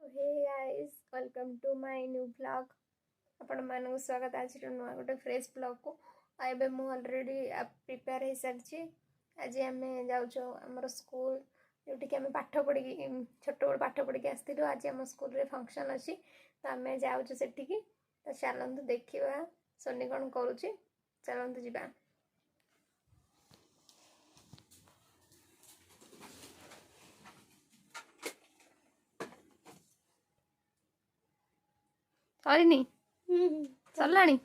Hey guys welcome to my new blog आपण मानक स्वागत आज नुआ गोटे फ्रेश ब्लॉग को एबे मु ऑलरेडी प्रिपेयर हो सारी आज आम जाऊँ आम स्कूल जोटि कि आम पाठ पढ़ी छोट बड़ पाठ पढ़ी आसलु आज आम स्कूल रे फंक्शन अच्छी तो आम जाऊँ सेठिकी तो चलतु देखा सोनी कौन करुच्ची चलतु जीवा सरीनी सरलाणी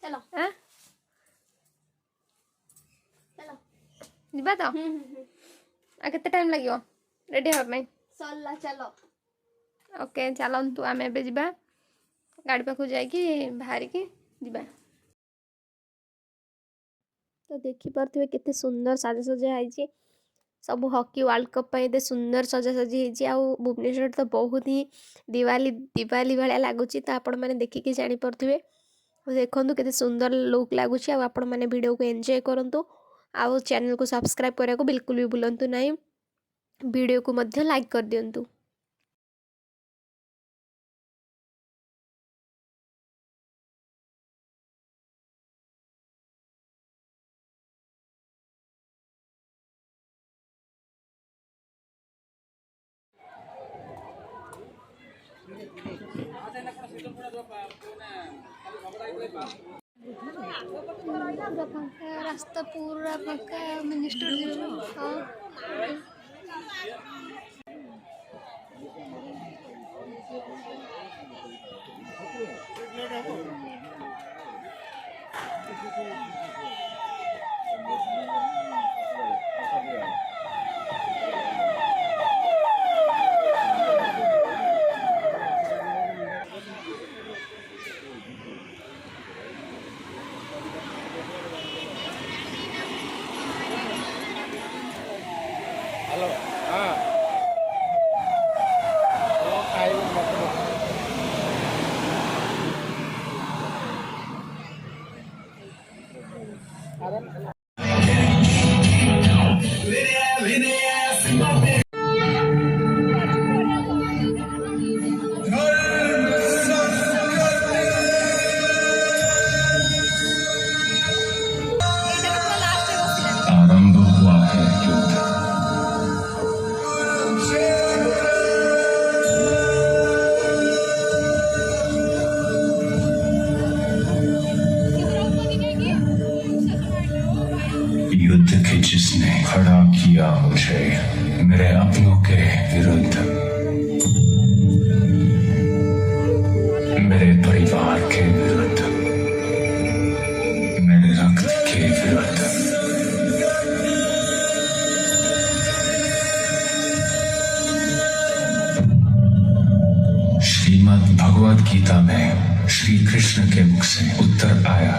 चलो चलो जीवा तो केते टाइम लगियो रेडी होबे सरला चलो ओके चलतु आम एबे जीवा गाड़ी पाखु जाइकी बाहर की जीवा तो देखि परथिबे केते सुंदर साजसजा आइछि सब हॉकी वर्ल्ड कप पे एते सुंदर सजासजी होती आ भुवनेश्वर तो बहुत ही दिवाली दिवाली भाया लगुच तो आपण मैंने देखिकी जापे देखो केते सुंदर लुक लगुच आपण मैंने वीडियो को एंजॉय करंतु आउ चैनल को सब्सक्राइब करने को बिल्कुल भी भूलंतु नहीं वीडियो को मध्य लाइक कर दियंतु। रास्ता पूरा पक्का मिनिस्टर हेलो हाँ खाई युद्ध के जिसने खड़ा किया मुझे मेरे अपनों के विरुद्ध, मेरे परिवार के विरुद्ध, मेरे रक्त के विरुद्ध। श्रीमद् भगवद गीता में श्री कृष्ण के मुख से उत्तर आया,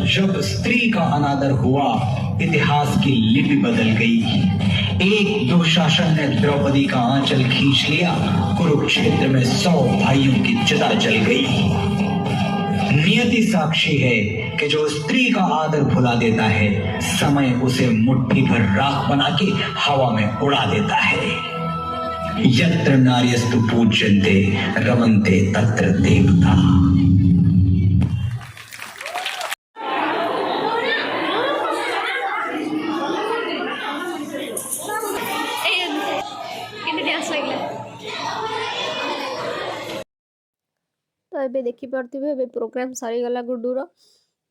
जब स्त्री का अनादर हुआ इतिहास की लिपि बदल गई। एक दुशासन ने द्रौपदी का आंचल खींच लिया, कुरुक्षेत्र में 100 भाइयों की चिता जल गई। नियति साक्षी है कि जो स्त्री का आदर भुला देता है, समय उसे मुट्ठी भर राख बना के हवा में उड़ा देता है। यत्र नार्यस्तु पूज्यन्ते रमन्ते तत्र देवता। तो ये देखिपे ए प्रोग्राम सरीगला गुड्डूर।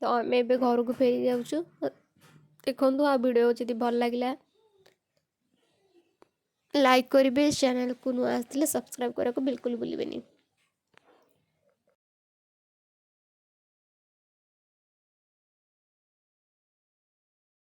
तो आम ए घर को फेरी जाऊँ। देखो आ वीडियो जब भल लगे लाइक करेंगे, चैनल को नुआ आसते सब्सक्राइब करने को बिल्कुल भूलें।